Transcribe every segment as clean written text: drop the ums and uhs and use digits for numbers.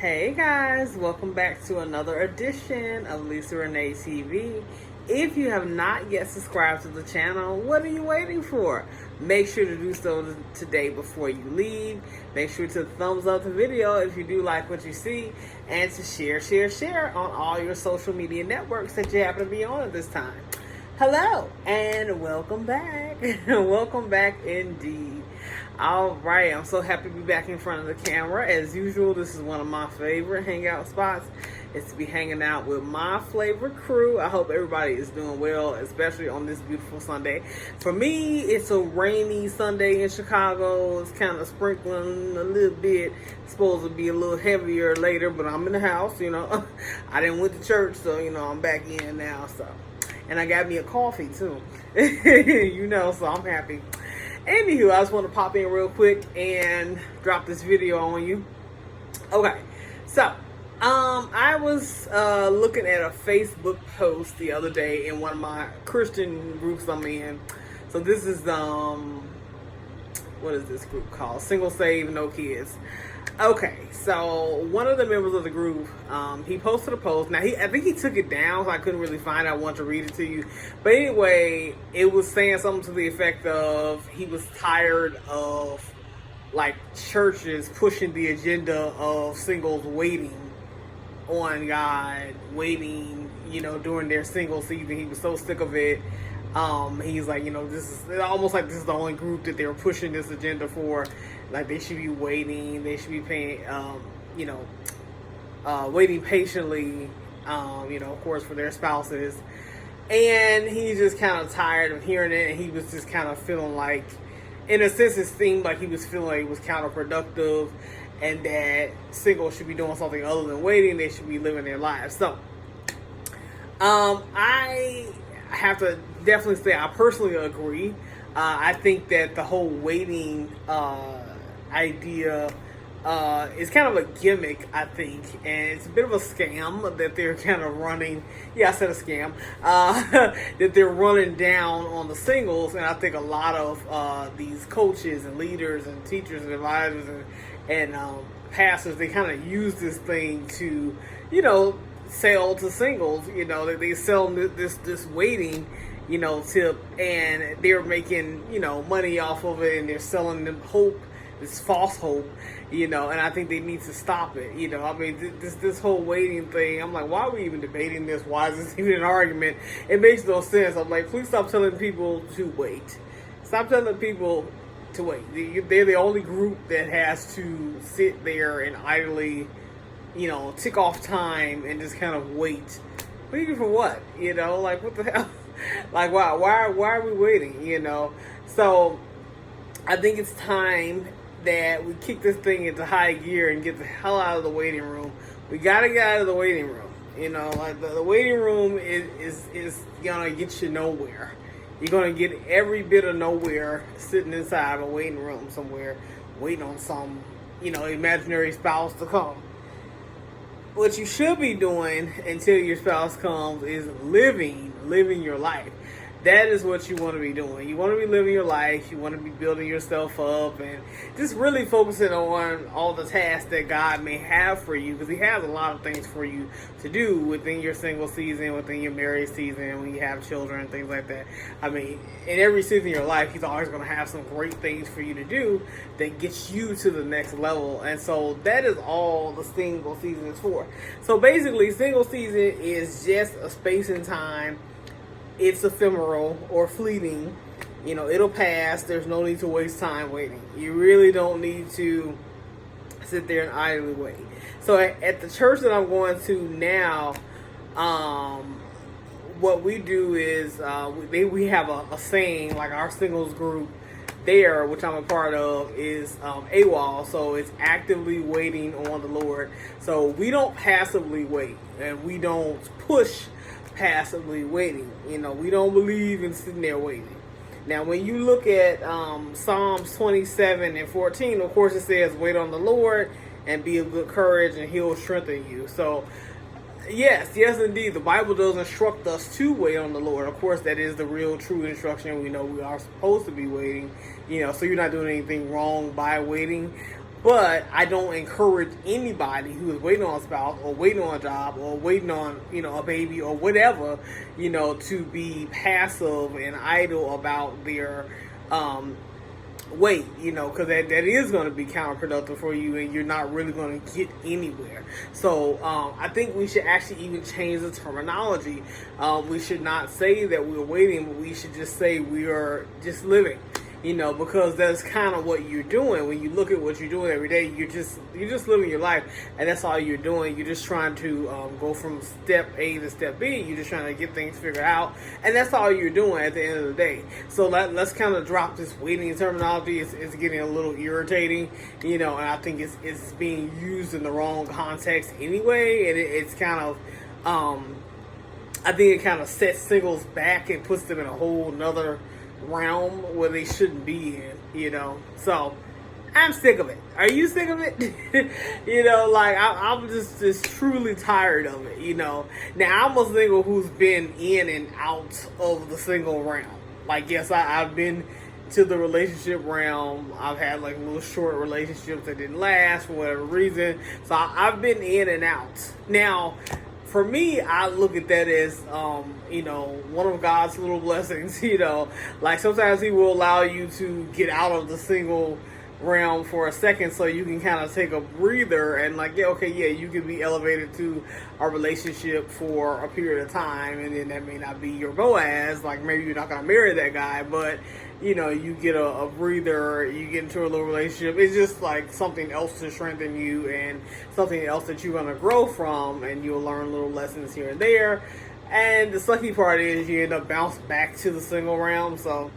Hey guys, welcome back to another edition of Lisa Renee TV. If you have not yet subscribed to the channel, what are you waiting for? Make sure to do so today before you leave. Make sure to thumbs up the video if you do like what you see, and to share on all your social media networks that you happen to be on at this time. Hello and welcome back. Welcome back indeed. All right, I'm so happy to be back in front of the camera. As usual, this is one of my favorite hangout spots. It's to be hanging out with my favorite crew. I hope everybody is doing well, especially on this beautiful Sunday. For me, it's a rainy Sunday in Chicago. It's kind of sprinkling a little bit. It's supposed to be a little heavier later, but I'm in the house, I didn't went to church, so, I'm back in now, so. And I got me a coffee, too. So I'm happy. Anywho, I just want to pop in real quick and drop this video on you. Okay, so I was looking at a Facebook post the other day in one of my Christian groups I'm in. So this is what is this group called? Single Save No Kids. Okay, so one of the members of the group, he posted a post. Now, I think he took it down, so I couldn't really find it. I want to read it to you. But anyway, it was saying something to the effect of he was tired of, churches pushing the agenda of singles waiting on God, waiting, during their single season. He was so sick of it. He's like, this is almost like this is the only group that they're pushing this agenda for. Like, they should be waiting, they should be paying, waiting patiently, of course, for their spouses. And he's just kind of tired of hearing it, and he was just kind of feeling like, in a sense, it seemed like he was feeling like it was counterproductive, and that singles should be doing something other than waiting. They should be living their lives. So, I have to definitely say I personally agree. I think that the whole waiting idea is kind of a gimmick, I think, and it's a bit of a scam that they're kind of running. Yeah, I said a scam. That they're running down on the singles, and I think a lot of these coaches and leaders and teachers and advisors and pastors, they kind of use this thing to, sell to singles. They sell this waiting, tip, and they're making, money off of it, and they're selling them hope, this false hope, and I think they need to stop it. This whole waiting thing, I'm like, why are we even debating this? Why is this even an argument? It makes no sense. I'm like, please stop telling people to wait. Stop telling people to wait. They're the only group that has to sit there and idly, tick off time and just kind of wait. Waiting for what? What the hell? Why are we waiting? So I think it's time that we kick this thing into high gear and get the hell out of the waiting room. We gotta get out of the waiting room. The waiting room is gonna get you nowhere. You're gonna get every bit of nowhere sitting inside a waiting room somewhere, waiting on some, imaginary spouse to come. What you should be doing until your spouse comes is living your life. That is what you want to be doing. You want to be living your life. You want to be building yourself up and just really focusing on all the tasks that God may have for you, because He has a lot of things for you to do within your single season, within your married season, when you have children and things like that. In every season of your life, He's always going to have some great things for you to do that gets you to the next level. And so that is all the single season is for. So basically, single season is just a space and time. It's ephemeral or fleeting. It'll pass. There's no need to waste time waiting. You really don't need to sit there and idly wait. So at the church that I'm going to now, what we do is we have a saying, like our singles group there, which I'm a part of, is AWOL. So it's actively waiting on the Lord. So we don't passively wait, and we don't push passively waiting. We don't believe in sitting there waiting. Now, when you look at Psalms 27:14, of course it says, wait on the Lord and be of good courage, and He'll strengthen you. So yes, indeed, the Bible does instruct us to wait on the Lord. Of course, that is the real true instruction. We know we are supposed to be waiting, so you're not doing anything wrong by waiting. But I don't encourage anybody who is waiting on a spouse or waiting on a job or waiting on, a baby or whatever, to be passive and idle about their wait, because that is going to be counterproductive for you, and you're not really going to get anywhere. So I think we should actually even change the terminology. We should not say that we're waiting, but we should just say we are just living. Because that's kind of what you're doing. When you look at what you're doing every day, you're just living your life, and that's all you're doing. You're just trying to go from step A to step B. You're just trying to get things figured out, and that's all you're doing at the end of the day. So let's kind of drop this waiting terminology. It's getting a little irritating, and I think it's being used in the wrong context anyway, and it's kind of I think it kind of sets singles back and puts them in a whole nother realm where they shouldn't be in, So I'm sick of it. Are you sick of it? I'm just truly tired of it, Now I'm a single who's been in and out of the single realm. Yes, I've been to the relationship realm. I've had little short relationships that didn't last for whatever reason. So I've been in and out. Now, for me, I look at that as, one of God's little blessings, sometimes He will allow you to get out of the single realm for a second so you can kind of take a breather and you can be elevated to a relationship for a period of time, and then that may not be your Boaz, maybe you're not going to marry that guy, but you get a breather, you get into a little relationship. It's just something else to strengthen you and something else that you're going to grow from, and you'll learn little lessons here and there. And the sucky part is you end up bounced back to the single realm, so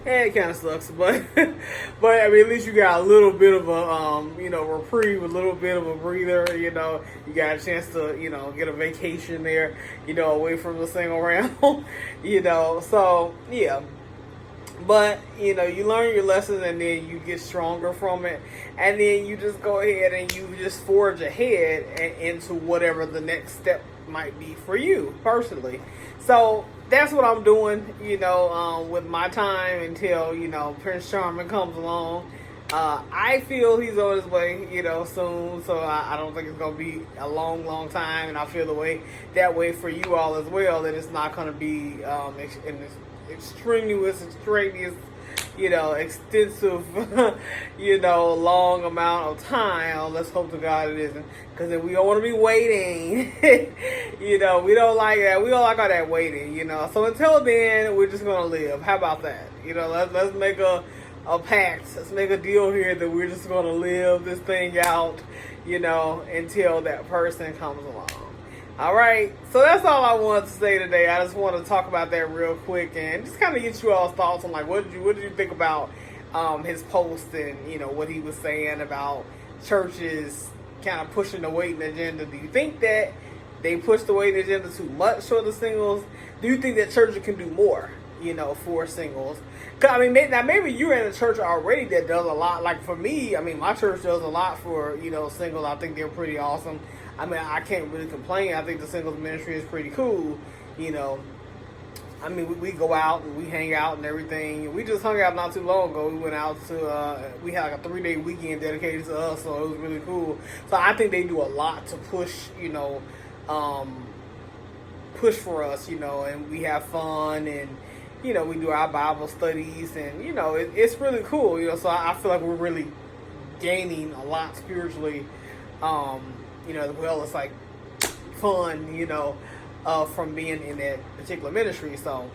it kind of sucks, but at least you got a little bit of a reprieve, a little bit of a breather. You got a chance to get a vacation there, away from the single realm. So yeah. But, you learn your lessons, and then you get stronger from it. And then you just go ahead and you just forge ahead into whatever the next step might be for you personally. So that's what I'm doing, with my time until, Prince Charming comes along. I feel he's on his way, soon. So I don't think it's going to be a long, long time. And I feel that way for you all as well, that it's not going to be in this extraneous, extensive, long amount of time. Let's hope to God it isn't, because then we don't want to be waiting. We don't like that. We don't like all that waiting. So until then, we're just gonna live. How about that? Let's make a pact. Let's make a deal here that we're just gonna live this thing out. Until that person comes along. All right, so that's all I wanted to say today. I just want to talk about that real quick and just kind of get you all's thoughts on what did you think about his post and what he was saying about churches kind of pushing the waiting agenda. Do you think that they push the waiting agenda too much for the singles? Do you think that churches can do more, for singles? Cause maybe you're in a church already that does a lot. Like for me, my church does a lot for singles. I think they're pretty awesome. I can't really complain. I think the singles ministry is pretty cool. We go out and we hang out and everything. We just hung out not too long ago. We went out to, we had a 3-day weekend dedicated to us, so it was really cool. So I think they do a lot to push, push for us, and we have fun, and, we do our Bible studies, and, it's really cool, so I feel like we're really gaining a lot spiritually, as well as fun, from being in that particular ministry. So,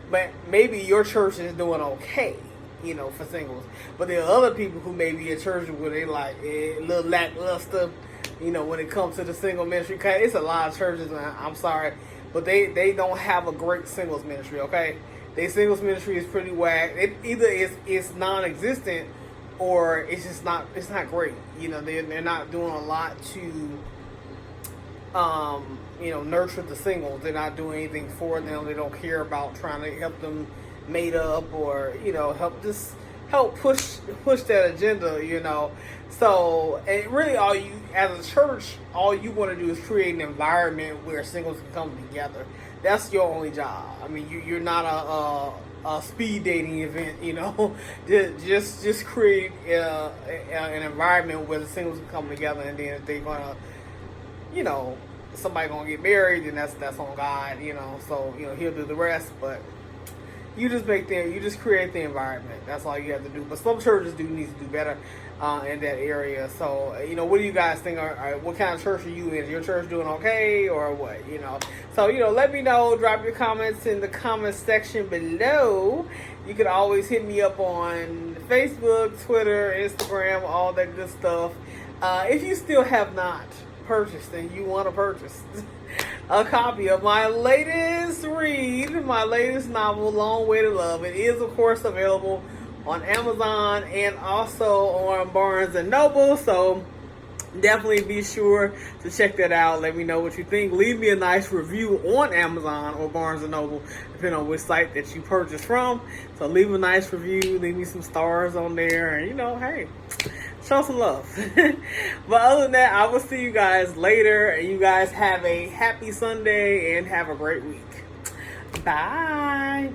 but maybe your church is doing okay, for singles. But there are other people who may be at church where they a little lackluster, when it comes to the single ministry. Cause it's a lot of churches, man. I'm sorry, but they don't have a great singles ministry. Okay, their singles ministry is pretty whack. Either it's non-existent, or it's not great. They're not doing a lot to nurture the singles. They're not doing anything for them. They don't care about trying to help them mate up, or help push that agenda. So, and really, all you as a church, all you want to do is create an environment where singles can come together. That's your only job. You're not a speed dating event, you know. Just create an environment where the singles can come together, and then if they're gonna, you know, somebody gonna get married, then that's on God, you know. So, you know, he'll do the rest, but you just create the environment. That's all you have to do. But some churches do need to do better in that area. So, you know, what do you guys think? What kind of church are you in? Is your church doing okay or what? You know, so, you know, let me know. Drop your comments in the comment section below. You can always hit me up on Facebook, Twitter, Instagram, all that good stuff. If you still have not purchased and you want to purchase a copy of my latest read, my latest novel, Long Way to Love, it is of course available on Amazon and also on Barnes and Noble. So definitely be sure to check that out. Let me know what you think. Leave me a nice review on Amazon or Barnes and Noble, depending on which site that you purchase from. So leave a nice review, leave me some stars on there, and you know, hey, show some love. But other than that, I will see you guys later, and you guys have a happy Sunday and have a great week. Bye.